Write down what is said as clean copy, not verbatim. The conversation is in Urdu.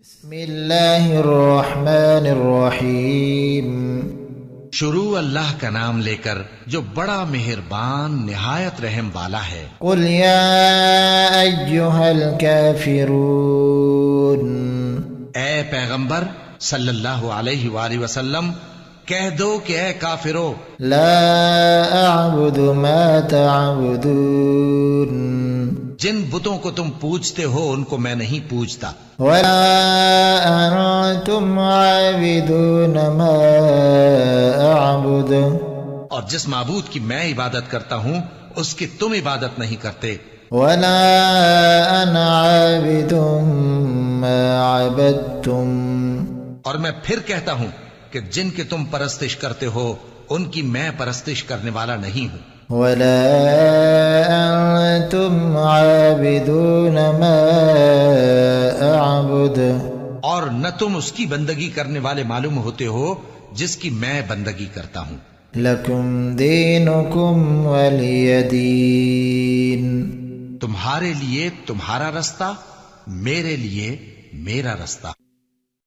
بسم اللہ الرحمن الرحیم شروع اللہ کا نام لے کر جو بڑا مہربان نہایت رحم والا ہے۔ قل یا ایہا الکافرون، اے پیغمبر صلی اللہ علیہ وآلہ وسلم کہہ دو کہ اے کافرو، لا اعبد ما تعبدون، جن بتوں کو تم پوجتے ہو ان کو میں نہیں پوجتا، ولا انتم عابدون ما اعبد، اور جس معبود کی میں عبادت کرتا ہوں اس کی تم عبادت نہیں کرتے، ولا انا عابد ما عبدتم، اور میں پھر کہتا ہوں کہ جن کی تم پرستش کرتے ہو ان کی میں پرستش کرنے والا نہیں ہوں، ولا انتم عابدون ما اعبد، اور نہ تم اس کی بندگی کرنے والے معلوم ہوتے ہو جس کی میں بندگی کرتا ہوں۔ لکم دینکم ولی دین، تمہارے لیے تمہارا رستہ، میرے لیے میرا رستہ۔